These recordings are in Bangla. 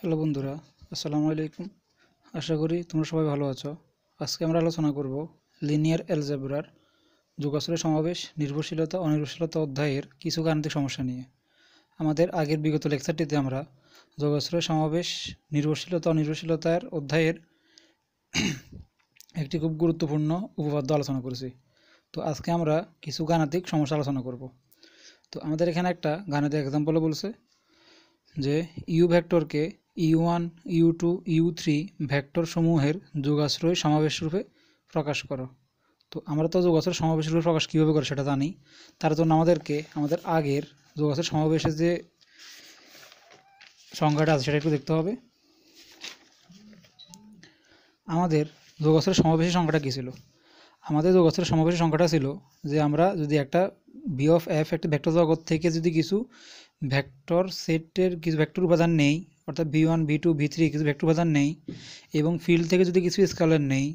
হ্যালো বন্ধুরা, আসসালামু আলাইকুম। আশা করি তোমরা সবাই ভালো আছো। আজকে আমরা আলোচনা করব লিনিয়ার অ্যালজেব্রার যোগাসূত্রের সমাবেশ, নির্ভরশীলতা, অনির্ভরশীলতা অধ্যায়ের কিছু গাণিতিক সমস্যা নিয়ে। আমাদের আগের বিগত লেকচারটিতে আমরা যোগাসূত্রের সমাবেশ, নির্ভরশীলতা, অনির্ভরশীলতার অধ্যায়ের একটি খুব গুরুত্বপূর্ণ উপপাদ্য আলোচনা করেছি। তো আজকে আমরা কিছু গাণিতিক সমস্যা আলোচনা করব। তো আমাদের এখানে একটা গাণিতিক এক্সাম্পলে বলছে যে ইউ ভেক্টরকে u1, u2, u3 ভেক্টর সমূহের যোগাশ্রয় সমাবেশ রূপে প্রকাশ করো। তো আমরা তো যোগাশ্রয় সমাবেশ রূপে প্রকাশ কীভাবে করে সেটা জানি। তার জন্য আমাদেরকে আমাদের আগের যোগাশ্রয় সমাবেশের যে সংখ্যাটা আছে সেটা একটু দেখতে হবে। আমাদের যোগাশ্রয় সমাবেশের সংখ্যাটা কী ছিল? আমাদের যোগাশ্রয় সমাবেশের সংখ্যাটা ছিল যে আমরা যদি একটা বি অফ এফ একটা ভেক্টর জগৎ থেকে যদি কিছু ভেক্টর সেটের কিছু ভেক্টর উপাদান নেই, অর্থাৎ v1, v2, v3 কিছু ভেক্টর উপাদান নেই এবং ফিল্ড থেকে যদি কিছু স্কেলার নেই,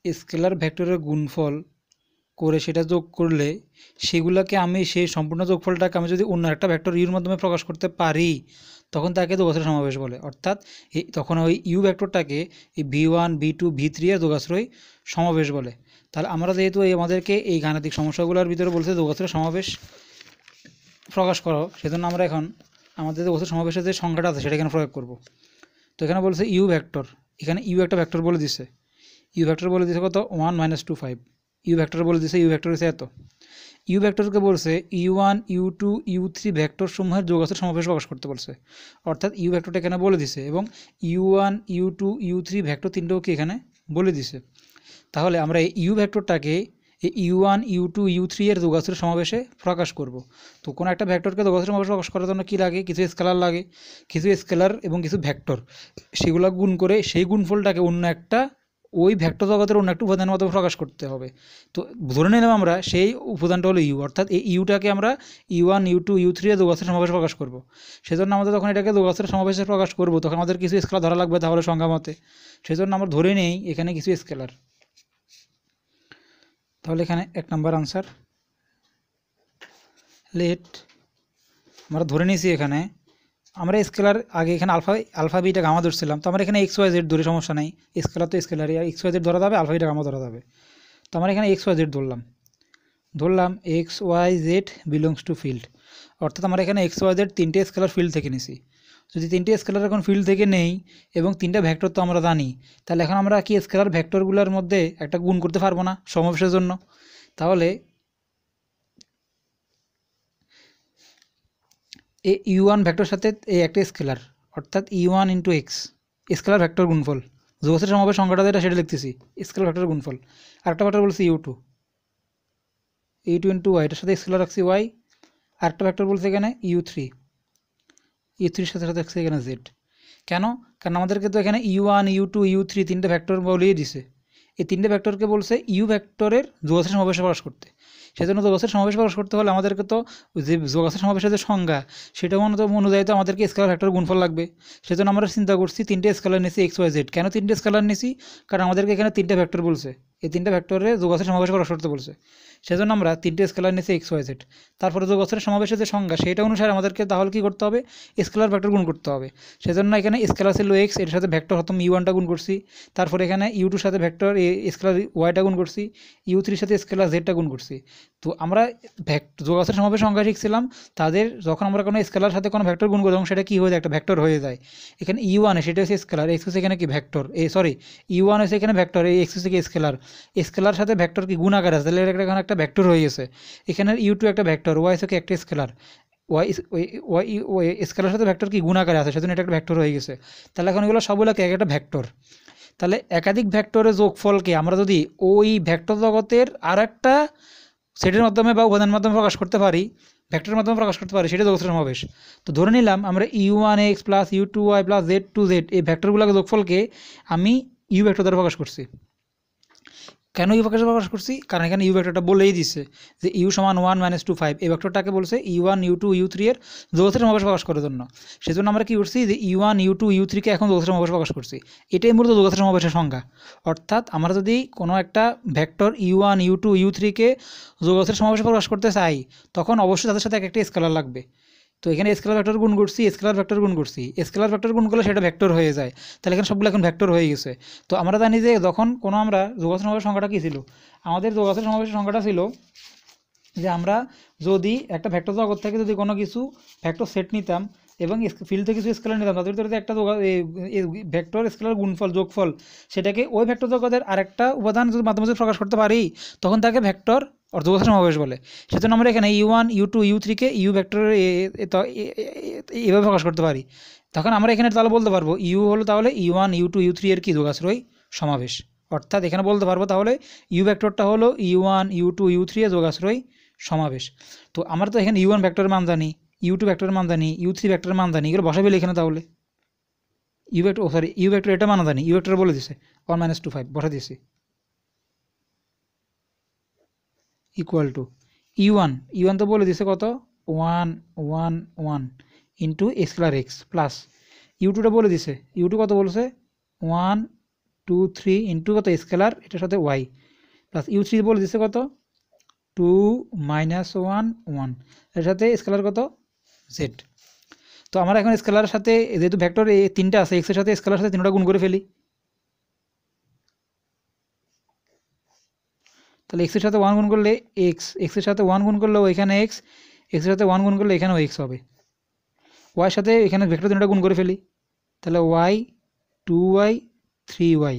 স্কেলার ভেক্টরের গুণফল করে সেটা যোগ করলে সেগুলোকে আমি সেই সম্পূর্ণ যোগফলটাকে আমি যদি অন্য একটা ভেক্টর ইউর মাধ্যমে প্রকাশ করতে পারি তখন তাকে যোগাশ্রয় সমাবেশ বলে। অর্থাৎ তখন ওই ইউ ভেক্টরটাকে এই v1, v2, v3 এর যোগাশ্রয় সমাবেশ বলে। তাহলে আমরা যেহেতু আমাদেরকে এই গাণিতিক সমস্যাগুলোর ভিতরে বলছে যোগাশ্রয় সমাবেশ প্রকাশ করো, সেজন্য আমরা এখন আমাদের যোগাশ্রয় সমাবেশের যে সংখ্যাটা আছে সেটা এখানে প্রয়োগ করব। তো এখানে বলছে ইউ ভেক্টর, এখানে ইউ একটা ভেক্টর বলে দিছে, ইউ ভেক্টর বলে দিছে কত 1 - 2 5। ইউ ভেক্টর বলে দিছে ইউ ভেক্টর হচ্ছে এত। ইউ ভেক্টরকে বলছে u1, u2, u3 ভেক্টর সমূহের যোগাশ্রয় সমাবেশ প্রকাশ করতে বলছে। অর্থাৎ ইউ ভেক্টরটা এখানে বলে দিছে এবং u1, u2, u3 ভেক্টর তিনটাও কি এখানে বলে দিছে। তাহলে আমরা এই ইউ ভেক্টরটাকে এই u1, u2, u3 এর যোগাশ্রয় সমাবেশে প্রকাশ করব। তো কোনো একটা ভেক্টরকে যোগাশ্রয় সমাবেশে প্রকাশ করার জন্য কী লাগে? কিছু স্কেলার লাগে, কিছু স্কেলার এবং কিছু ভেক্টর, সেগুলো গুণ করে সেই গুণফলটাকে অন্য একটা ওই ভেক্টর জগতের অন্য একটা উপাদানের মাধ্যমে প্রকাশ করতে হবে। তো ধরে নিলাম আমরা সেই উপাদানটা হলো ইউ, অর্থাৎ এই ইউটাকে আমরা u1, u2, u3 এর যোগাশ্রয় সমাবেশে প্রকাশ করব। সেজন্য আমাদের যখন এটাকে যোগাশ্রয় সমাবেশে প্রকাশ করব তখন আমাদের কিছু স্কেলার ধরা লাগবে তাহলে সংখ্যা মতে। সেজন্য আমরা ধরে নেই এখানে কিছু স্কেলার। তাহলে এখানে 1 নম্বর আনসার। লেট আমরা ধরে নিয়েছি এখানে আমরা স্কেলার আগে এখানে আলফা বিটা গামা ধরছিলাম, তো আমরা এখানে এক্স ওয়াই জেড ধরে সমস্যা নাই, স্কেলার তো স্কেলারই, আর এক্স ওয়াই জেড ধরা যাবে, আলফা বিটা গামা ধরা যাবে। তো আমরা এখানে এক্স ওয়াই জেড ধরলাম x y z belongs to field, অর্থাৎ আমরা এখানে এক্স ওয়াই জেড তিনটে স্কেলার ফিল্ড থেকে নিছি। যদি তিনটে স্কেলার এখন ফিল্ড থেকে নেই এবং তিনটা ভেক্টর তো আমরা জানি, তাহলে এখন আমরা কি স্কেলার ভেক্টরগুলোর মধ্যে একটা গুণ করতে পারবো না সমাবেশের জন্য? তাহলে এই u1 ভেক্টর সাথে এই একটা স্কেলার, অর্থাৎ u1 into x scalar vector গুণফল, যোগাশ্রয় সমাবেশ সংখ্যাটা যেটা সেটা লিখতেছি স্কেলার ভেক্টর গুণফল। আরেকটা ভেক্টর বলছি u2 ইন্টু ওয়াই, এটার সাথে স্কেলার রাখছি ওয়াই। আরেকটা ভেক্টর বলছে এখানে u3 সাথে সাথে রাখছি এখানে জেড। কেন? কারণ আমাদেরকে তো এখানে u1, u2, u3 তিনটে ভেক্টর বলেই দিছে। এই তিনটে ভেক্টরকে বলছে ইউ ভেক্টরের যোগাশ্রয় সমাবেশে প্রকাশ করতে। সেজন্য যোগাশ্রয় সমাবেশ প্রকাশ করতে হলে আমাদেরকে তো যে যোগাশ্রয় সমাবেশের যে সংজ্ঞা সেটা অনুযায়ী তো আমাদেরকে স্কেলার ভেক্টর গুণফল লাগবে। সেজন্য আমরা চিন্তা করছি তিনটে স্কেলার নিয়েছি এক্স ওয়াই জেড। কেন তিনটে স্কেলার নিয়েছি? কারণ আমাদেরকে এখানে তিনটে ভেক্টর বলছে, এই তিনটে ভেক্টরে যোগাশ্রয় সমাবেশ প্রকাশ করতে বলছে। সেজন্য আমরা তিনটে স্কেলার নিয়েছি এক্স ওয়াই জেড। তারপরে যোগাশ্রয় সমাবেশের যে সংজ্ঞা সেটা অনুসারে আমাদেরকে তাহলে কী করতে হবে? স্কেলার ভেক্টর গুণ করতে হবে। সেজন্য এখানে স্কেলার ছিল এক্স, এর সাথে ভেক্টর হতাম u1টা গুণ করছি। তারপরে এখানে u2 সাথে ভেক্টর স্কেলার ওয়াইটা গুণ করছি, u3 সাথে স্কেলার জেডটা গুণ করছি। তো আমরা যোগাশ্রয় সমাবেশ সংখ্যা শিখছিলাম তাদের যখন আমরা কোনো স্কেলার সাথে কোনো ভেক্টর গুণ করি তখন সেটা কী হয়ে যায়? একটা ভেক্টর হয়ে যায়। এখানে u1 সেটা হচ্ছে স্কেলার, এক্স হচ্ছে এখানে কি ভেক্টর, u1 হচ্ছে এখানে ভেক্টর, এই এক্স হচ্ছে কি স্কেলার, স্কেলার সাথে ভেক্টর কি গুণ আকার আছে, তাহলে এখানে একটা ভেক্টর হয়ে গেছে। এখানে u2 একটা ভেক্টর, ওয়াই হচ্ছে একটা স্কেলার, ওয়াই স্কেলার সাথে ভেক্টর কি গুণ আকারে আছে, সেজন্য এটা একটা ভেক্টর হয়ে গেছে। তাহলে এখন এগুলো সবগুলোকে এক একটা ভেক্টর। তাহলে একাধিক ভেক্টরের যোগফলকে আমরা যদি ওই ভেক্টর জগতের আর একটা সেটের মাধ্যমে বা উপাদানের মাধ্যমে প্রকাশ করতে পারি, ভেক্টরের মাধ্যমে প্রকাশ করতে পারি, সেটা যোগাশ্রয় সমাবেশ। তো ধরে নিলাম আমরা u1x plus u2y plus z2z এই ভেক্টরগুলোকে যোগফলকে আমি ইউ ভেক্টর দ্বারা প্রকাশ করছি। কেন ইউ ভেক্টর প্রকাশ করছি? কারণ এখানে ইউ ভেক্টরটা বলেই দিছে যে ইউ সমান 1 - 2 5। এই ভেক্টরটাকে বলছে u1, u2, u3 এর যোগশ্রয় সমাবেশ প্রকাশ করার জন্য। সেজন্য আমরা কী করছি যে u1, u2, u3কে এখন যোগশ্রয় সমাবেশ প্রকাশ করছি। এটাই মূলত যোগশ্রয় সমাবেশের সংজ্ঞা। অর্থাৎ আমরা যদি কোনো একটা ভেক্টর u1, u2, u3কে যোগশ্রয় সমাবেশে প্রকাশ করতে চাই তখন অবশ্যই তাদের সাথে এক একটা স্কেলার লাগবে। তো এখানে স্কেলার ভেক্টর গুণ করছি, স্কেলার ভেক্টর গুণ করছি, স্কেলার ভেক্টর গুণ করলে সেটা ভেক্টর হয়ে যায়। তাহলে এখানে সবগুলো এখন ভেক্টর হয়ে গেছে। তো আমরা জানি যে যখন কোনো আমরা যোগাশ্র সমাবেশের সংখ্যাটা কী ছিল, আমাদের যোগাশ্র সমাবেশের সংখ্যাটা ছিল যে আমরা যদি একটা ভেক্টর জগৎ থেকে যদি কোনো কিছু ভেক্টর সেট নিতাম এবং ফিল্ড থেকে কিছু স্কেলার নিতাম, তাদের ভিতরে একটা ভেক্টর স্কেলার গুণফল যোগফল, সেটাকে ওই ভেক্টর জগতের আরেকটা উপাদান যদি মাধ্যমে যদি প্রকাশ করতে পারি তখন তাকে ভেক্টর যোগাশ্র সমাবেশ বলে। সেজন্য আমরা এখানে U1 U2 U3-কে ইউ ভেক্টরের এভাবে প্রকাশ করতে পারি। তখন আমরা এখানে তাহলে বলতে পারবো ইউ হলো তাহলে U1 U2 U3 এর কি যোগাশ্রয় সমাবেশ। অর্থাৎ এখানে বলতে পারবো তাহলে ইউ ভেক্টরটা হলো U1 U2 U3 এর যোগাশ্রয় সমাবেশ। তো আমরা তো এখানে U1 ভেক্টরের মান জানি, U2 ভেক্টরের মান জানি, U3 ভেক্টরের মান জানি, এগুলো বসাবে এখানে তাহলে ইউ ভেক্টর এটা মান জানি, ইউ ভেক্টর বলে দিছে 1 - 2 5 বসা দিয়েছি ইকুয়াল টু U1 তো বলে দিছে কত 1 1 1 ইন্টু স্কেলার এক্স প্লাস U2টা বলে দিছে, U2 কত বলছে 1 2 3 ইন্টু কত স্কেলার এটার সাথে ওয়াই প্লাস U3 বলে দিছে কত 2 - 1 1 এর সাথে স্কেলার কত জেড। তো আমরা এখন স্কেলারের সাথে যেহেতু ভেক্টর এই তিনটা আছে এক্সের সাথে স্কেলারের সাথে তিনটা গুণ করে ফেলি। তাহলে এক্সের সাথে 1 গুণ করলে এক্সের সাথে 1 গুণ করলেও এখানে এক্সের সাথে 1 গুণ করলে এখানেও এক্স হবে। ওয়াইয়ের সাথে এখানে ভেক্টর তিনটা গুণ করে ফেলি, তাহলে ওয়াই 2y 3y।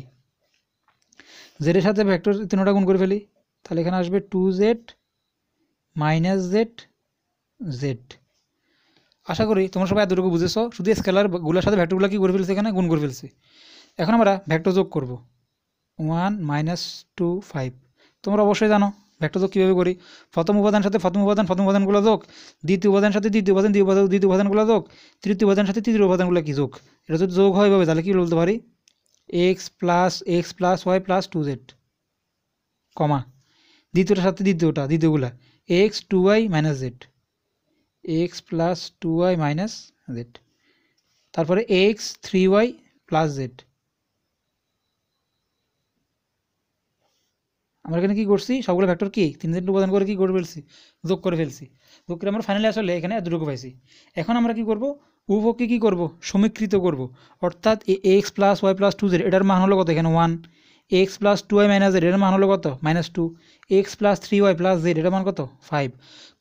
জেডের সাথে ভেক্টর তিনটা গুণ করে ফেলি, তাহলে এখানে আসবে 2z - z z। আশা করি তোমরা সবাই এতটুকু বুঝেছো। শুধু স্কেলারগুলোর সাথে ভেক্টরগুলো কী করে ফেলছি, এখানে গুণ করে ফেলছি। এখন আমরা ভেক্টর যোগ করব 1 - 2 5। তোমরা অবশ্যই জানো ভেক্টর যোগ কীভাবে করি। প্রথম উপাদানের সাথে প্রথম উপাদানগুলো যোগ, দ্বিতীয় উপাদানের সাথে দ্বিতীয় উপাদানগুলো যোগ, তৃতীয় উপাদানের সাথে তৃতীয় উপাদানগুলো কি যোগ। এটা যদি যোগ হয় এভাবে তাহলে কি বলতে পারি x + y + 2z কমা দ্বিতীয়টার সাথে দ্বিতীয়গুলা x 2y - z, x + 2y - z, তারপরে x 3y + z। আমরা এখানে কী করছি সবগুলো ভেক্টর কি 3 উপাদান করে কী করে ফেলছি যোগ করে ফেলছি। যোগ করে আমরা ফাইনালি আসলে এখানে এতটুকু পাইছি। এখন আমরা কি করব উভয়কে কী করব সমীকৃত করব। অর্থাৎ x + y + 2z এটার মান হলো কত এখানে 1, x + 2y - z এটার মান হলো কত -2, x + 3y + z এটার মান কত 5।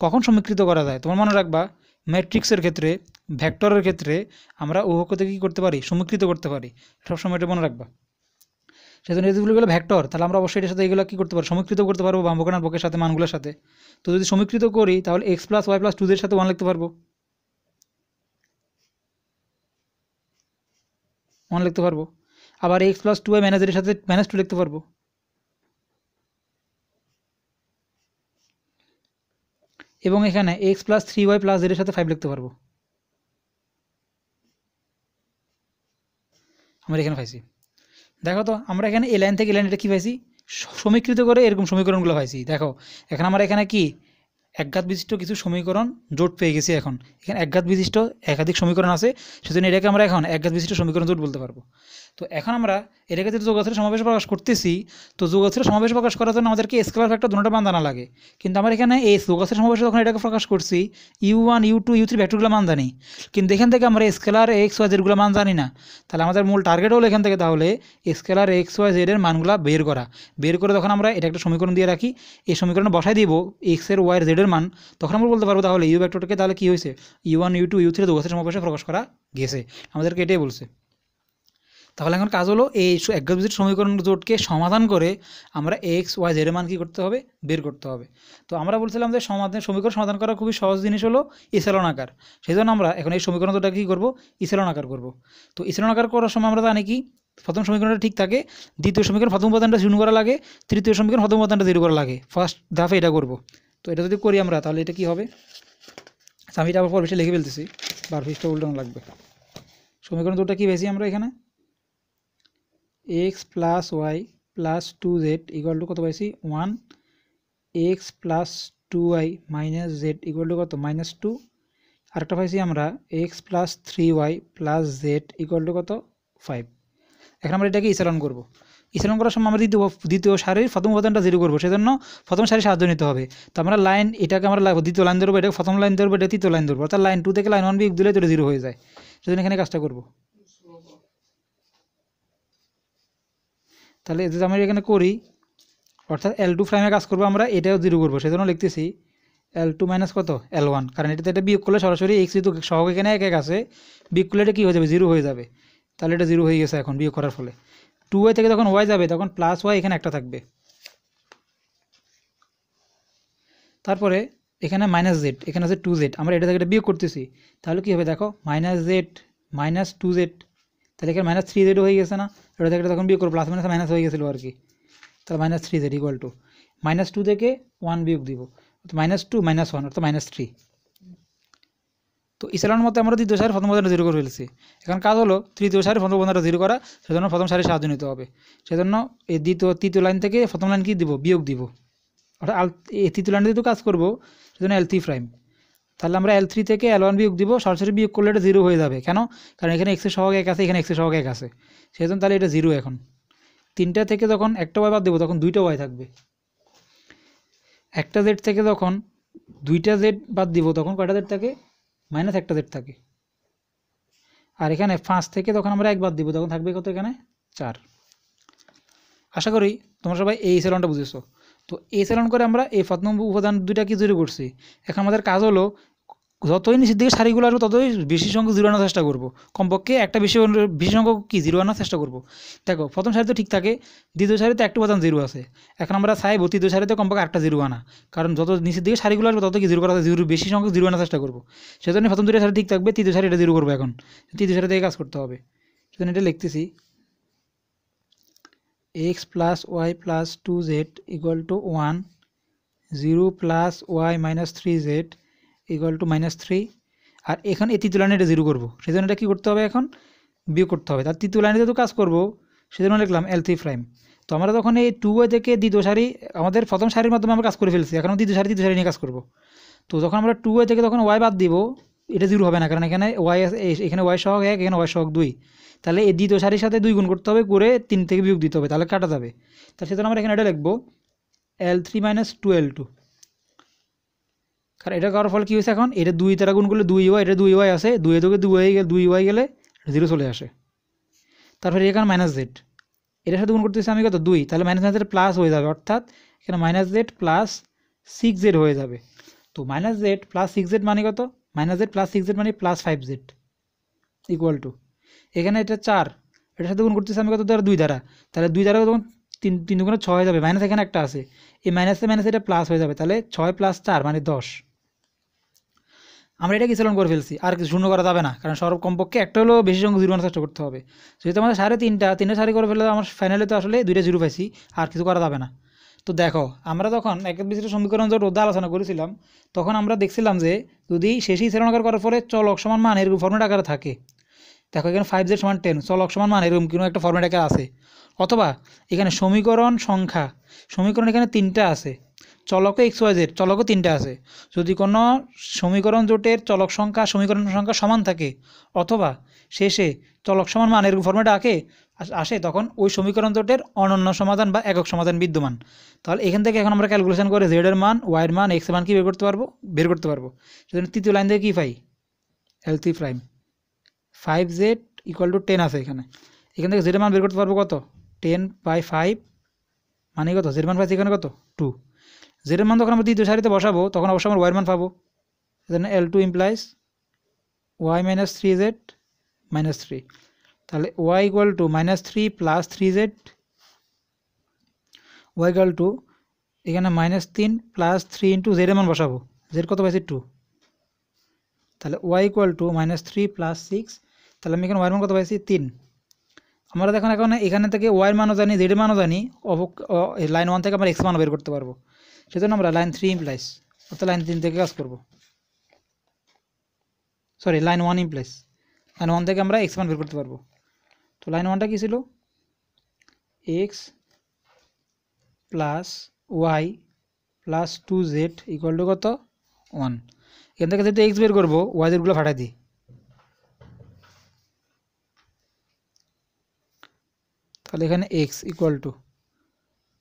কখন সমীকৃত করা যায় তোমার মনে রাখবা ম্যাট্রিক্সের ক্ষেত্রে ভেক্টরের ক্ষেত্রে আমরা উভয়কে কী করতে পারি সমীকৃত করতে পারি, সবসময় এটা মনে রাখবা। সেজন্য যেগুলো ভেক্টর তাহলে আমরা অবশ্যই এটার সাথে এগুলো কী করতে পারবো সমীকৃত করতে পারবো বামপক্ষের ডানপক্ষের সাথে মানগুলোর সাথে। তো যদি সমীকৃত করি তাহলে x + y + 2z এর সাথে 1 লিখতে পারবো, 1 লিখতে পারবো। আবার x + 2y - z এর সাথে -2 লিখতে পারবো। এবং এখানে x + 3y + z এর সাথে 5 লিখতে পারবো। আমরা এখানে পাইছি দেখো তো আমরা এখানে এই লাইন থেকে এই লাইন এটা কী পাইছি সমীকৃত করে এরকম সমীকরণগুলো পাইছি। দেখো এখন আমরা এখানে কি একঘাত বিশিষ্ট কিছু সমীকরণ জোট পেয়ে গেছি। এখন এখানে একঘাত বিশিষ্ট একাধিক সমীকরণ আছে, সেজন্য এটাকে আমরা এখন একঘাত বিশিষ্ট সমীকরণ জোট বলতে পারবো। তো এখন আমরা এটাকে যদি যোগাশ্রের সমাবেশ প্রকাশ করতেছি, তো যোগাশ্রের সমাবেশ প্রকাশ করার জন্য আমাদেরকে স্কেলার ভেক্টর দুটোটা মান জানা লাগে। কিন্তু আমরা এখানে এই যোগাশ্রের সমাবেশে যখন এটাকে প্রকাশ করছি U1 U2 U3 ভেক্টরগুলো মান জানি, কিন্তু এখান থেকে আমরা স্কেলার এক্স ওয়াই জেডগুলো মান জানি না। তাহলে আমাদের মূল টার্গেট হলো এখান থেকে তাহলে স্কেলার এক্স ওয়াই জেডের মানগুলো বের করে তখন আমরা এটা একটা সমীকরণ দিয়ে রাখি, এই সমীকরণে বসাই দিব এক্স এর ওয়াই এর জেডের মান, তখন আমরা বলতে পারবো তাহলে ইউ ভেক্টরটাকে তাহলে কী হয়েছে U1 U2 U3 যোগাশ্রের সমাবেশে প্রকাশ করা গেছে। আমাদেরকে এটাই বলছে। তাহলে এখন কাজ হলো এই একঘাত বিশিষ্ট সমীকরণ জোটকে সমাধান করে আমরা এক্স ওয়াই জেড এর মান কী করতে হবে বের করতে হবে। তো আমরা বলছিলাম যে সমীকরণ সমাধান করা খুবই সহজ জিনিস হলো ইসেলন আকার। সেই জন্য আমরা এখন এই সমীকরণ জোটটাকে কী করবো ইসেলন আকার করবো। তো ইসেলন আকার করার সময় আমরা জানি কি প্রথম সমীকরণটা ঠিক থাকে, দ্বিতীয় সমীকরণ প্রথম উপাদানটা শূন্য করা লাগে, তৃতীয় সমীকরণ প্রথম উপাদানটা 0 করা লাগে। ফার্স্ট ধাপে এটা করবো। তো এটা যদি করি আমরা তাহলে এটা কী হবে আমি এটা আবার পর লিখে ফেলতেছি, বার পৃষ্ঠা উল্টানো লাগবে। সমীকরণ জোটটা কী পেয়েছি আমরা এখানে x + y + 2z = কত পাইছি 1, x + 2y - z = কত -2, আরেকটা পাইছি আমরা x + 3y + z = কত 5। এখন আমরা এটাকে ইসেলন করব। স্থানান্তর করার সময় আমরা দ্বিতীয় সারির প্রথম উপাদানটা জিরো করবো, সেজন্য প্রথম সারির সাহায্য নিতে হবে। তো আমরা লাইন এটাকে আমরা দ্বিতীয় লাইন ধরবো, এটাকে প্রথম লাইন ধরবো, এটা তৃতীয় লাইন ধরবো, অর্থাৎ লাইন 2 থেকে লাইন 1 বিয়োগ দিলে তো এটা জিরো হয়ে যায়, সেজন্য এখানে কাজটা করবো। তাহলে যদি আমরা এখানে করি, অর্থাৎ L2 প্রাইমে কাজ করবো আমরা, এটাও জিরো করবো, সেজন্য লিখতেছি L2 মাইনাস কত L1, কারণ এটাতে এটা বিয়োগ করলে সরাসরি এক্স যেহেতু সহগ এখানে এক এক আছে, বিয়োগ করলে এটা কী হয়ে যাবে, জিরো হয়ে যাবে। তাহলে এটা জিরো হয়ে গেছে এখন বিয়োগ করার ফলে। 2y থেকে যখন y যাবে তখন প্লাস y এখানে একটা থাকবে, তারপরে এখানে মাইনাস জেড, এখানে আছে 2z, আমরা এটা থেকে এটা বিয়োগ করতেছি, তাহলে কী হবে দেখো, মাইনাস জেড মাইনাস 2z, তাহলে এখানে মাইনাস 3z হয়ে গেছে না, এটা থেকে তখন বিয়োগ করবো, প্লাস মাইনাস মাইনাস হয়ে গেছিলো আর কি। তাহলে minus 3z equal to minus 2 থেকে 1 বিয়োগ দিব, মাইনাস 2 মাইনাস 1 অর্থাৎ মাইনাস 3। তো ইসলামের মধ্যে আমরা দ্বিতীয় সারির প্রথম উপাদানটা জিরো করে ফেলছি, এখন কাজ হলো তৃতীয় সারির প্রথম উপাদানটা জিরো করা, সেজন্য প্রথম সারির সাহায্য নিতে হবে। সেজন্য এই তৃতীয় লাইন থেকে প্রথম লাইন কি দিব, বিয়োগ দিব, অর্থাৎ এই তৃতীয় লাইনে যেহেতু কাজ করবো সেজন্য L3 প্রাইম। তাহলে আমরা L3 থেকে L1 বিয়োগ দিব, সরাসরি বিয়োগ করলে এটা জিরো হয়ে যাবে, কেন, কারণ এখানে এক্সের সহগ এক আছে, এখানে এক্সের সহগ এক আছে, সেজন্য তাহলে এটা জিরো। এখন 3টা থেকে যখন একটা y বাদ দেবো তখন 2টা y থাকবে, একটা জেড থেকে যখন 2টা জেড বাদ দিব তখন কয়টা জেড থাকে, মাইনাস একটা জেড থাকে। আর এখানে 5 থেকে যখন আমরা 1 বাদ দিব তখন থাকবে কত, এখানে 4। আশা করি তোমরা সবাই এই সেলনটা বুঝেছো। তো এই সেলন করে আমরা এই প্রথম উপাদান দুইটা কি জিরো করছি। এখন আমাদের কাজ হলো যতই নিচের দিকে সারিগুলো আসবে ততই বেশি সংখ্যক জিরো আনার চেষ্টা করবো, কমপক্ষে একটা বেশি সংখ্যক কি জিরো আনার চেষ্টা করবো। দেখো প্রথম সারিতে ঠিক থাকে, দ্বিতীয় সারিতে একটা উপাদান জিরো আছে, এখন আমরা চাইবো তৃতীয় সারিতে কমপক্ষে একটা জিরো আনা, কারণ যত নিচের দিকে সারিগুলো আসবে তত কি জিরো করা জিরো বেশি সংখ্যক জিরো আনার চেষ্টা করবো। সেজন্য প্রথম দুটো সারি ঠিক থাকবে, তৃতীয় সারি এটা জিরো করবো, এখন তৃতীয় সারি থেকে কাজ করতে হবে। সেজন্য এটা লিখতেছি x plus y plus 2z equal to 1, 0 plus y minus 3z equal to minus 3। আর এখানে এই তৃতীয় লাইনে এটা জিরো করবো, সেজন্য এটা কী করতে হবে, এখন বিয়োগ করতে হবে। তার তৃতীয় লাইনে যেহেতু কাজ করবো সেজন্য লিখলাম L3 প্রাইম। তো আমরা তখন এই 2y থেকে দ্বিতীয় সারি, আমাদের প্রথম সারির মাধ্যমে আমরা কাজ করে ফেলছি, এখন দ্বিতীয় সারি নিয়ে কাজ করবো। তো যখন আমরা 2y থেকে যখন y বাদ দিব এটা জিরো হবে না, কারণ এখানে y এখানে y সহগ 1, এখানে y সহগ 2, তাহলে এই দ্বিতীয় সারির সাথে 2 গুণ করতে হবে, করে 3 থেকে বিয়োগ দিতে হবে, তাহলে কাটা যাবে। তার সেজন্য আমরা এখানে এটা লিখবো L3 মাইনাস 2L2, কারণ এটা করার ফলে কী হয়েছে, এখন এটা 2 দ্বারা গুণ করলে 2y, এটা 2y আছে, 2 থেকে 2y গেলে জিরো চলে আসে। তারপরে এখানে মাইনাস জেড, এটার সাথে গুণ করতেছি আমি কত 2, তাহলে মাইনাস জেড প্লাস হয়ে যাবে, অর্থাৎ এখানে মাইনাস জেড প্লাস 6z হয়ে যাবে। তো মাইনাস জেড প্লাস 6z মানে কত, মাইনাস জেড প্লাস 6z মানে প্লাস 5z ইকুয়াল টু, এখানে এটা 4, এটার সাথে গুণ করতেছি আমি কত দ্বারা 2 দ্বারা, তাহলে 2 দ্বারা তখন 3 দুগুণে 6 হয়ে যাবে, মাইনাস এখানে একটা আছে, এই মাইনাসে মাইনাসে এটা প্লাস হয়ে যাবে, তাহলে 6 প্লাস 4 মানে 10। আমরা এটা কি সেলন করে ফেলছি, আর কিছু শূন্য করা যাবে না, কারণ সর্ব কমপক্ষে একটা হলেও বেশি সংখ্যক জিরো আনার চেষ্টা করতে হবে। যেহেতু আমাদের তিনটা সারি করে ফেলে আমার ফাইনালে তো আসলে 2টা জিরো পাইছি, আর কিছু করা যাবে না। তো দেখো আমরা যখন একক বিশিষ্ট সমীকরণ জোট রোধে আলোচনা করেছিলাম তখন আমরা দেখছিলাম যে যদি শেষেই সেলনাকার করার পরে চলক সমান মান এরকম ফর্মেট আকারে থাকে, দেখো এখানে 5z সমান 10, চলক সমান মান এরকম কোনো একটা ফর্মেট আকারে আছে, অথবা এখানে সমীকরণ এখানে 3টা আছে, চলকও XYZ চলকও 3টা আছে। যদি কোনো সমীকরণ জোটের সমীকরণ সংখ্যা সমান থাকে, অথবা শেষে চলক সমান মান এরকম ফর্মেটে আসে, তখন ওই সমীকরণ জোটের অনন্য সমাধান বা একক সমাধান বিদ্যমান। তাহলে এখান থেকে এখন আমরা ক্যালকুলেশন করে z এর মান, y এর মান, x এর মান কি বের করতে পারবো। সেজন্য তৃতীয় লাইন থেকে কী পাই, L3 prime 5z equal to 10 আছে, এখান থেকে z এর মান বের করতে পারবো কত, 10/5 মানে কত, z এর মান পাইছি এখানে কত 2। z এর মান যখন আমরা দ্বিতীয় সারিতে বসাবো তখন অবশ্যই আমরা y এর মান পাবো, সেজন্য L2 implies y minus 3z minus 3, তাহলে y equal to minus 3 plus 3z, y equal to এখানে মাইনাস 3 প্লাস 3 ইন্টু z এর মান বসাবো, z কত পাইছি 2, তাহলে y equal to minus 3 plus 6, তাহলে আমি এখানে y এর মান কত পাইছি 3। আমরা দেখুন এখন এখানে থেকে y এর মানও জানি, z এর মানও জানি, লাইন 1 থেকে আমরা x মানও বের করতে পারবো। সেজন্য আমরা লাইন 3 ইমপ্লাইজ, অর্থাৎ লাইন 3 থেকে কাজ করবো, সরি লাইন 1 ইমপ্লাইজ, লাইন 1 থেকে আমরা x মান বের করতে পারবো। তো লাইন 1টা কী ছিল, x plus y plus 2z equal to কত 1। এখান থেকে যেহেতু x বের করবো y জেডগুলো ফাটাই দিই, তাহলে এখানে x equal to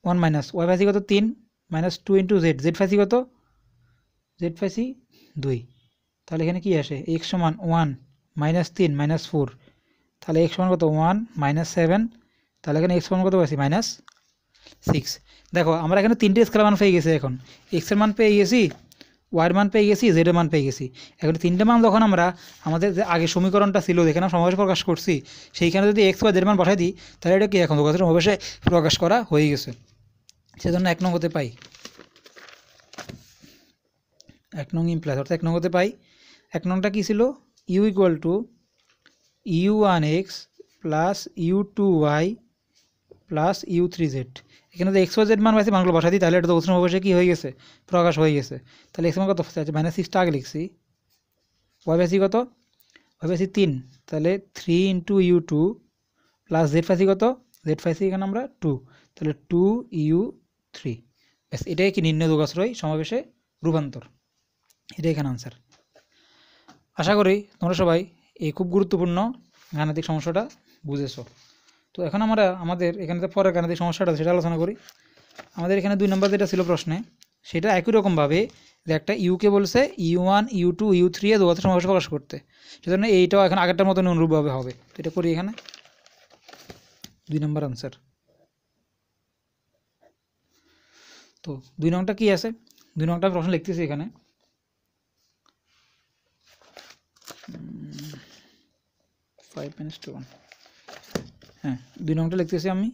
1 minus y পাইছি কত 3 মাইনাস 2 ইন্টু জেড, জেড পাইছি কত, জেড পাইছি 2। তাহলে এখানে কি আসে এক্স সমান 1 মাইনাস 3 মাইনাস 4, তাহলে এক্স সমান কত 1 মাইনাস 7, তাহলে এখানে এক্স সমান কত পাইছি মাইনাস 6। দেখো আমরা এখানে তিনটে স্কেলার মান পেয়ে গেছি, এখন এক্সের মান পেয়ে গেছি, ওয়াইয়ের মান পেয়ে গেছি, জেডের মান পেয়ে গেছি। এখন তিনটে মান যখন আমরা আমাদের যে আগে সমীকরণটা ছিল যেখানে আমরা সমাবেশ প্রকাশ করছি সেইখানে যদি এক্স বা জেড মান বসাই দিই তাহলে এটা কি এখন যোগাযোগ সমাবেশে প্রকাশ করা হয়ে গেছে। সেজন্য 1 নং হতে পাই, 1 নং ইমপ্লাস, অর্থাৎ 1 নং হতে পাই 1 নংটা কী ছিল, u equal to u1x plus u2y plus u3z। এখানে তো এক্স ওয়াই জেড মান পাইছি, মানগুলো বসাই দিই তাহলে এটা তো উৎস অবশ্যই কী হয়ে গেছে, প্রকাশ হয়ে গেছে। তাহলে এক্স মান কত মাইনাস 6টা আগে লিখছি, ওয়াই পাইছি কত, ওয়াই পাইছি 3, তাহলে 3 ইন্টু u2 প্লাস জেড পাইছি কত, জেড পাইছি এখানে আমরা 2, তাহলে 2u3। ব্যাস এটাই কি নির্ণয় যোগাশ্রয় সমাবেশে রূপান্তর, এটাই এখানে আনসার। আশা করি তোমরা সবাই এই খুব গুরুত্বপূর্ণ গাণিতিক সমস্যাটা বুঝেছো। তো এখন আমরা আমাদের এখানে পরের গাণিতিক সমস্যাটা সেটা আলোচনা করি। আমাদের এখানে 2 নম্বর যেটা ছিল প্রশ্নে সেটা একই রকমভাবে যে একটা ইউকে বলছে u1 u2 u3 এ যোগাযোগ সমাবেশ প্রকাশ করতে, সেজন্য এইটাও এখন আগেরটার মতন অনুরূপভাবে হবে। তো এটা করি এখানে 2 নম্বর আনসার। তো 2 নংটা কি আছে, 2 নংটা প্রশ্ন লিখতেছি এখানে, হ্যাঁ 2 নংটা লিখতেছি আমি।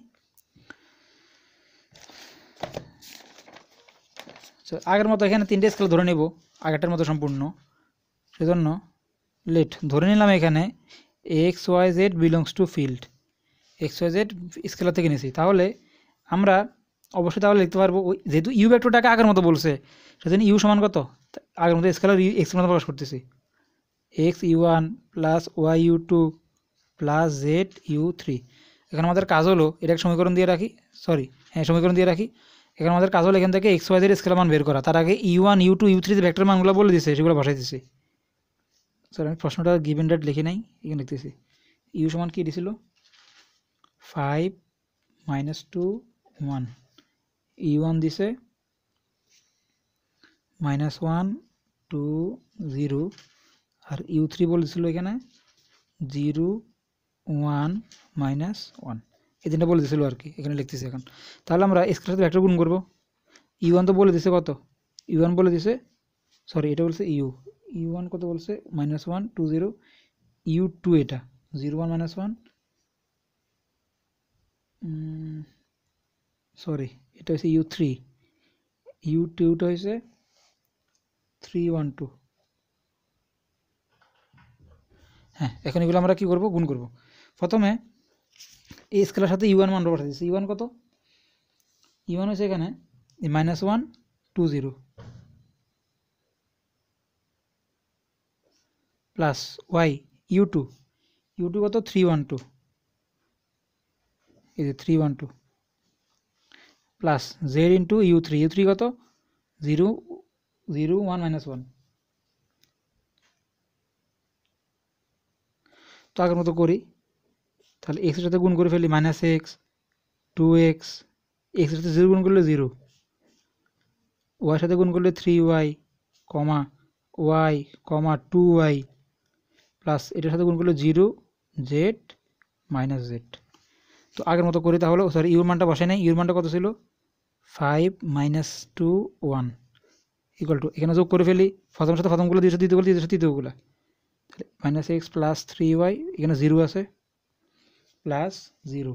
আগের মতো এখানে 3টে স্কেল ধরে নেব আগেরটার মতো সম্পূর্ণ, সেজন্য লেট ধরে নিলাম এখানে x y z belongs to field, x y z scalar থেকে নিয়েছি। তাহলে আমরা অবশ্যই তাহলে লিখতে পারবো যেহেতু ইউ ভেক্টরটাকে আগের মতো বলছে সেজন্য ইউ সমান কত, আগের মতো স্কেলার এক্স মতো প্রকাশ করতেছি, x u1 plus y u2 plus z u3। এখানে আমাদের কাজ হলো এটা সমীকরণ দিয়ে রাখি, সমীকরণ দিয়ে রাখি। এখানে আমাদের কাজ হলো এখান থেকে এক্স ওয়াই জেড স্কেলার মান বের করা, তার আগে u1 u2 u3 যে ভেক্টর মানগুলো বলে দিচ্ছে সেগুলো বসাই দিচ্ছি। আমি প্রশ্নটা গিভেন ডেট লিখে নাই, এখানে লিখতেছি ইউ সমান কি দিছিল 5 মাইনাস 2 1, u1 দিছে মাইনাস 1 2 0, আর u3 বলেছিল এখানে 0 1 মাইনাস 1, এই তিনটা বলে দিয়েছিল আর কি, এখানে লিখতেছি এখন। তাহলে আমরা স্কেলার সাথে ভেক্টর গুণ করবো। u1 তো বলে দিছে কত, u1 বলে দিছে, এটা বলছে u1 কত বলছে মাইনাস 1 2 0, u2 এটা 0 1 মাইনাস 1, এটা হচ্ছে u3, u2টা হয়েছে 3 1 2। হ্যাঁ এখন এগুলো আমরা কি করব, গুণ করব। প্রথমে এই স্কেলার সাথে u1 মান বসাই দিচ্ছি, u1 কত, u1 হচ্ছে এখানে মাইনাস 1 2 0 প্লাস ওয়াই u2 কত 3 1 2, এই যে 3 1 2 প্লাস জেড ইন্টু u3 কত 0 0 1 মাইনাস 1। তো আগের মতো করি, তাহলে এক্সের সাথে গুণ করে ফেলি মাইনাস এক্স 2x, এক্সের সাথে 0 গুণ করলে 0, ওয়াইয়ের সাথে গুণ করলে 3y কমা ওয়াই কমা 2y প্লাস এটার সাথে গুণ করলে 0 জেড মাইনাস জেড। তো আগের মতো করি তাহলে, ইউর মানটা বসাই নাই, ইউর মানটা কত ছিল 5 মাইনাস 2 1 ইকুয়াল টু, এখানে যোগ করে ফেলি প্রথমের সাথে প্রথমগুলো দ্বিতীয়গুলো তৃতীয়গুলো, তাহলে মাইনাস এক্স প্লাস 3y, এখানে 0 আছে প্লাস 0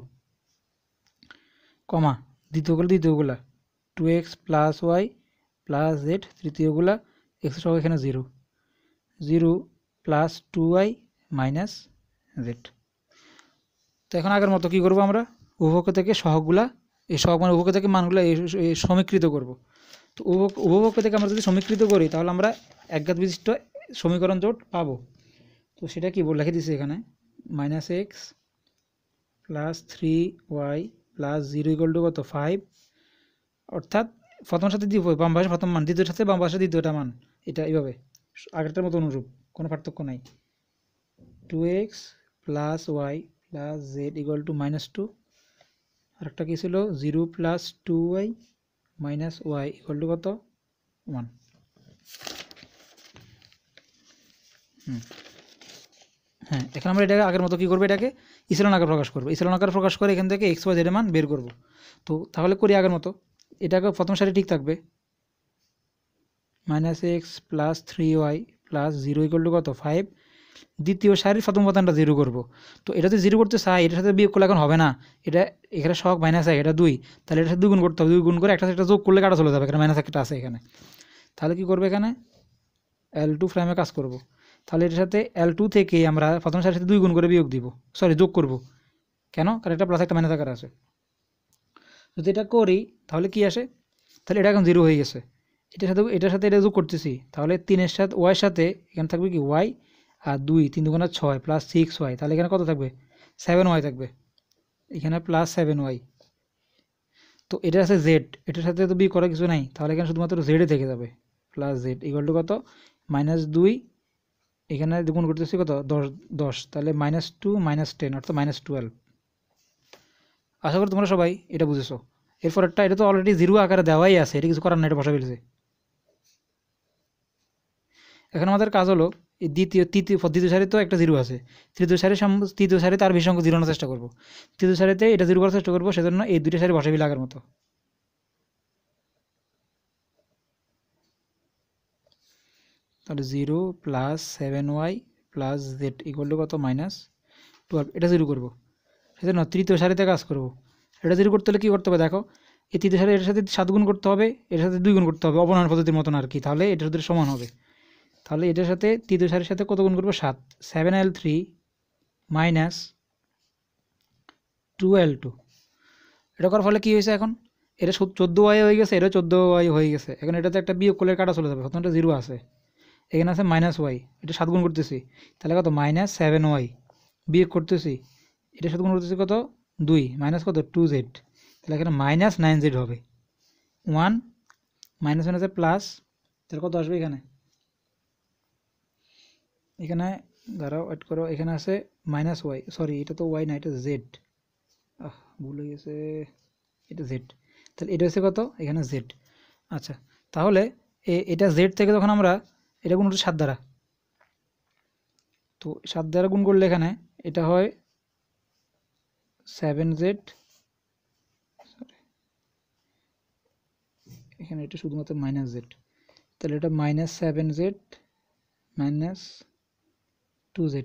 কমা দ্বিতীয়গুলা 2x plus y plus z, তৃতীয়গুলা এক্স সহ এখানে 0 0 প্লাস 2y মাইনাস জেড। তো এখন আগের মতো কী করবো, আমরা উভপক্ষ থেকে সহগগুলা এই সহগ মানে উভপক্ষ থেকে মানগুলো সমীকৃত করব। তো উভপক্ষ থেকে আমরা যদি সমীকৃত করি তাহলে আমরা একঘাত বিশিষ্ট সমীকরণ জোট পাবো। তো সেটা কি লিখে দিচ্ছি এখানে minus x plus 3y plus 0 equal to কত 5, অর্থাৎ প্রথমের সাথে বাম পাশে প্রথম মান, দ্বিতীয়ের সাথে বাম পাশে দ্বিতীয়টা মান, এটা এইভাবে আগেরটার মতো অনুরূপ, কোনো পার্থক্য নাই। 2x plus y plus z equal to minus 2, আরেকটা কী ছিল 0 plus 2y minus y equal to কত 1। হ্যাঁ, এখন আমরা এটাকে আগের মতো কী করবো, এটাকে ইসেলন আকারে প্রকাশ করবো। ইসেলন আকারে প্রকাশ করে এখান থেকে এক্স ওয়াই জেড মান বের করবো। তো তাহলে করি আগের মতো, এটাকে প্রথম সারি ঠিক থাকবে minus x plus 3y plus 0 equal to কত 5। দ্বিতীয় সারির প্রথম উপাদানটা 0 করবো। তো এটা যদি 0 করতে চাই, এটার সাথে বিয়োগ করলে এখন হবে না, এটা এখানে সহগ মাইনাস 1, এটা 2, তাহলে এটার সাথে 2 গুণ করতে হবে। 2 গুণ করে একটা যোগ করলে কাটা চলে যাবে, এখানে মাইনাস একটা আছে এখানে। তাহলে কী করবে, এখানে L2 ফ্রেমে কাজ করব। তাহলে এটার সাথে L2 থেকে আমরা প্রথম সারির সাথে 2 গুণ করে বিয়োগ দিব, সরি যোগ করব। কেন, কারণ এটা প্লাস একটা মাইনাস আকার আছে। যদি এটা করি তাহলে কি আসে, তাহলে এটা এখন 0 হয়ে গেছে। এটার সাথে এটা যোগ করতেছি, তাহলে 3-এর সাথে ওয়াইয়ের সাথে এখানে থাকবে কি ওয়াই, আর 2 3 দুগুণা 6 প্লাস 6y, তাহলে এখানে কত থাকবে 7y থাকবে, এখানে প্লাস 7y। তো এটা আছে জেড, এটার সাথে তো বি করার কিছু নাই, তাহলে এখানে শুধুমাত্র জেডে থেকে যাবে প্লাস জেড ইকুয়াল টু কত -2, এখানে গুণ করতেছি কত 10, তাহলে -2 -10 অর্থাৎ -12। আশা করি তোমরা সবাই এটা বুঝেছো। এরপর এটা তো অলরেডি 0 আকারে দেওয়াই আছে, এটা কিছু করার না, এটা বসা ফেলেছে। এখন আমাদের কাজ হলো এই দ্বিতীয় সারি তো একটা 0 আছে, তৃতীয় সারি তার বেশি অঙ্ক 0 আনার চেষ্টা করবো। তৃতীয় সারিতে এটা 0 করার চেষ্টা করবো, সেজন্য এই দুইটা সারি বসাবি লাগার মতো। তাহলে 0 plus 7y plus z equal to কত -12, এটা 0 করবো। সেজন্য তৃতীয় সারিতে কাজ করবো। এটা 0 করতে হলে কী করতে হবে দেখো, এই তৃতীয় সারি এটার সাথে 7 গুণ করতে হবে, এর সাথে 2 গুণ করতে হবে, অবনয়ন পদ্ধতির মতন আর কি, তাহলে এটার সাথে সমান হবে। তাহলে এটার সাথে তৃতীয় সারির সাথে কত গুণ করবো 7, 7l3 মাইনাস 2l2। এটা করার ফলে কী হয়েছে, এখন এটা 14y হয়ে গেছে, এটা 14y হয়ে গেছে। এখন এটাতে একটা বিয়োগ করলে কাটা চলে যাবে, প্রথম এটা 0 আছে, এখানে আছে -y, এটা 7 গুণ করতেছি, তাহলে কত -7y, বিয়োগ করতেছি, এটার সাথে গুণ করতেছি কত 2, মাইনাস কত 2z, তাহলে এখানে -9z হবে। 1 মাইনাস আছে প্লাস, তাহলে কত আসবে এখানে দাঁড়াও ওয়েট করো, এখানে আছে -y, সরি এটা তো y না, এটা z, ভুল হয়ে গেছে, এটা z, তাহলে এটা হচ্ছে কত এখানে z। আচ্ছা, তাহলে এটা z থেকে যখন আমরা এটা গুণ করছি 7 দ্বারা, তো 7 দ্বারা গুণ করলে এখানে এটা হয় 7z, এখানে এটা শুধুমাত্র -z, তাহলে এটা -7z -2z,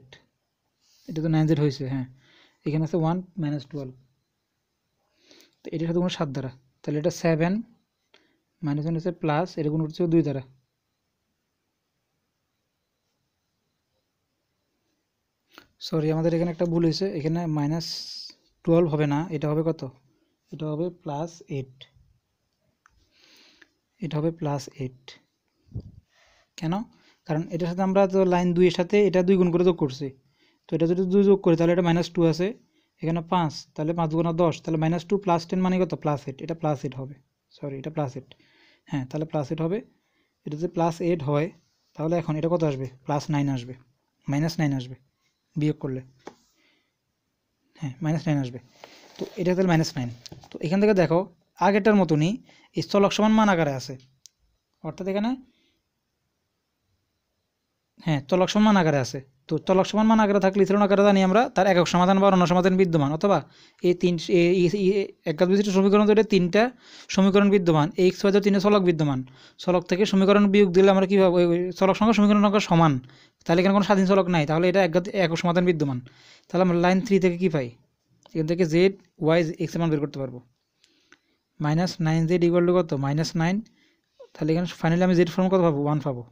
এটা তো 9z হয়েছে। হ্যাঁ, এখানে আছে 1 -12, তো এটার সাথে কোনো 7 দ্বারা, তাহলে এটা 7 -1 হচ্ছে প্লাস, এটা গুণ করছে 2 দ্বারা, সরি আমাদের এখানে একটা ভুল হয়েছে, এখানে -12 হবে না, এটা হবে কত, এটা হবে +8, এটা হবে +8। কেন, কারণ এটার সাথে আমরা তো লাইন 2 এর সাথে এটা 2 গুণ করে যোগ করছি, তো এটা যদি 2 যোগ করি তাহলে এটা -2 আছে, এখানে 5, তাহলে 5 গুণা 10, তাহলে -2 + 10 মানে কত +8, এটা +8 হবে, সরি এটা +8, হ্যাঁ তাহলে +8 হবে। এটা যদি +8 হয় তাহলে এখন এটা কত আসবে +9 আসবে, -9 আসবে বিয়োগ করলে, হ্যাঁ -9 আসবে। তো এটা তাহলে -9। তো এখান থেকে দেখো আগেরটার মতনই স্থলক সমান মান আকারে আছে, অর্থাৎ এখানে হ্যাঁ চলক সমান আকারে আছে। তো চলক সমান মান আকারে থাকলে স্থিরণ আকারে জানি আমরা তার একক সমাধান বা অন্য সমাধান বিদ্যমান, অথবা এই একাধিক বিশিষ্ট সমীকরণ ধরে 3টা সমীকরণ বিদ্যমান, এই x y 3 চলক বিদ্যমান, চলক থেকে সমীকরণ বিয়োগ দিলে আমরা কীভাবে চলক সংখ্যা সমীকরণ সংখ্যা সমান, তাহলে এখানে কোনো স্বাধীন চলক নাই, তাহলে এটা একক সমাধান বিদ্যমান। তাহলে আমরা লাইন 3 থেকে কী পাই, এখান থেকে z y x এর মান বের করতে পারবো। -9z ইকুয়াল টু কত -9, তাহলে এখানে ফাইনালি আমি z ফর্ম কত পাবো 1 পাবো।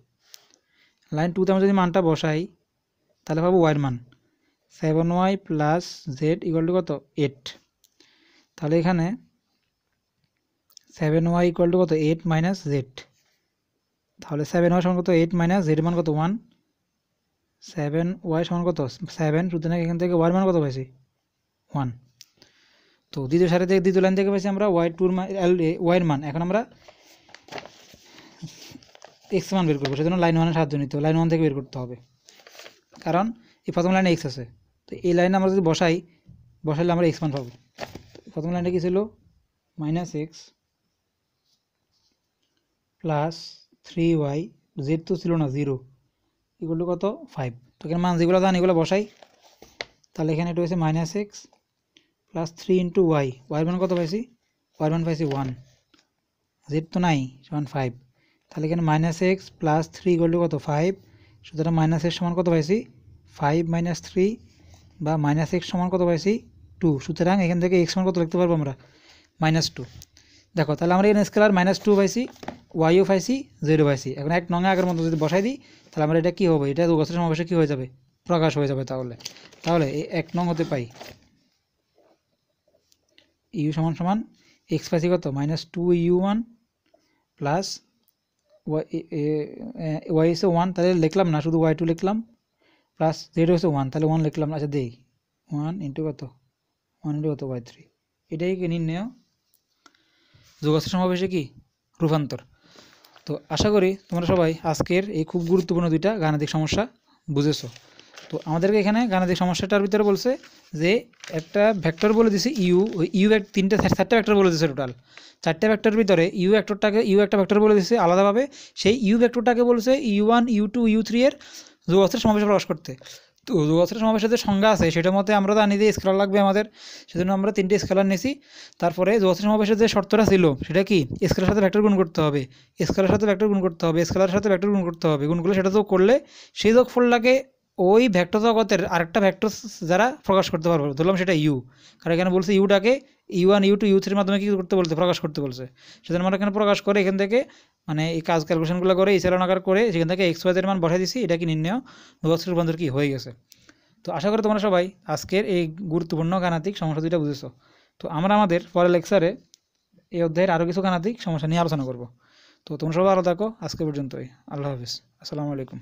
লাইন 2তে আমি যদি মানটা বসাই তাহলে পাবো ওয়াইয়ের মান 7y plus z equal to কত 8, তাহলে এখানে 7y ইকুয়াল টু কত 8 মাইনাস জেড, তাহলে 7y সমান কত 8 মাইনাস জেড মান কত 1, 7y সমান কত 7, সুতরাং এখান থেকে ওয়াইয়ের মান কত পাইছি 1। তো দ্বিতীয় সারি থেকে দ্বিতীয় লাইন থেকে পাইছি আমরা ওয়াইয়ের মান, এখন আমরা এক্স মান বের করবো, সেজন্য লাইন 1 এর সাহায্য নিতে হবে, লাইন 1 থেকে বের করতে হবে, কারণ এই প্রথম লাইনে এক্স আছে, তো এই লাইনে আমরা যদি বসাইলে আমরা এক্স মান পাবো। প্রথম লাইনটা কি ছিল -x প্লাস 3y, জেড তো ছিল না 0 ইকুয়াল টু কত 5। তো এখানে মান যেগুলো জানি এগুলো বসাই। তাহলে এখানে এটা হয়েছে -x প্লাস 3 ইন্টু ওয়াই, ওয়াইয়ের মান কত পাইছি, ওয়াইয়ের মান পাইছি 1, জেড তো নাই সমান 5। তাহলে এখানে -x প্লাস 3 ইকুয়াল টু কত 5, সুতরাং -x সমান কত পাইছি 5 - 3 বা -x সমান কত পাইছি 2। সুতরাং এখান থেকে x সমান কত লিখতে পারবো আমরা -2। দেখো তাহলে আমরা এখানে স্কেলার -2 পাইছি, ওয়াইও পাইছি, জেডও পাইছি। এখন 1 নং আগের মতো যদি বসাই দিই তাহলে আমরা এটা কী হবে, এটা যোগসূত্র সমাবেশে কী হয়ে যাবে, প্রকাশ হয়ে যাবে। তাহলে এই 1 নং হতে পাই ইউ সমান সমান এক্স পাইছি কত -2u1 প্লাস ওয়াই হচ্ছে 1, তাহলে লিখলাম না, শুধু y2 লিখলাম, প্লাস জেড হচ্ছে 1, তাহলে 1 লিখলাম। আচ্ছা দেই 1 ইন্টু কত y3। এটাই কি নির্ণয় যোগসূত্র সমাবেশে কি রূপান্তর। তো আশা করি তোমরা সবাই আজকের এই খুব গুরুত্বপূর্ণ দুইটা গাণিতিক সমস্যা বুঝেছো। তো আমাদেরকে এখানে গাণিতিক সমস্যাটার ভিতরে বলছে যে একটা ভেক্টর বলে দিছে ইউ, ওই ইউ চারটা ভেক্টর বলে দিছে, টোটাল 4টে ভেক্টরের ভিতরে ইউ একটা ভেক্টর বলে দিছে আলাদাভাবে। সেই ইউ ভেক্টরটাকে বলছে u1 u2 u3 এর যোগসূত্র সমাবেশে প্রকাশ করতে। তো যোগসূত্র সমাবেশের যে সংজ্ঞা আছে সেটার মধ্যে আমরা জানি যে স্কেলার লাগবে আমাদের, সেজন্য আমরা 3টে স্কেলার নিয়েছি। তারপরে যোগসূত্র সমাবেশের যে শর্তটা ছিল সেটা কি, স্কেলারের সাথে ভেক্টর গুণ করতে হবে, স্কেলারের সাথে ভেক্টর গুণ করতে হবে, স্কেলারের সাথে ভেক্টর গুণ করতে হবে, গুণ করলে সেটা তো করলে সেই যোগফলটাকে ওই ভেক্টর জগতের আরেকটা ভেক্টর যারা প্রকাশ করতে পারবো, ধরলাম সেটা ইউ। কারণ এখানে বলছে ইউটাকে u1 u2 u3 এর মাধ্যমে কী করতে বলতে, প্রকাশ করতে বলছে। সেজন্য আমরা এখানে প্রকাশ করে এখান থেকে মানে এই কাজ ক্যালকুলেশনগুলো করে এই চালনাকার করে সেখান থেকে x y এর মান বসাই দিছি, এটা কি নির্ণয় যোগসূত্র রূপান্তর কি হয়ে গেছে। তো আশা করি তোমরা সবাই আজকের এই গুরুত্বপূর্ণ গাণিতিক সমস্যা দুইটা বুঝেছো। তো আমরা আমাদের পরের লেকচারে এই অধ্যায়ের আরও কিছু গাণিতিক সমস্যা নিয়ে আলোচনা করব। তো তোমরা সবাই ভালো থাকো, আজকে পর্যন্তই, আল্লাহ হাফিজ, আসসালামু আলাইকুম।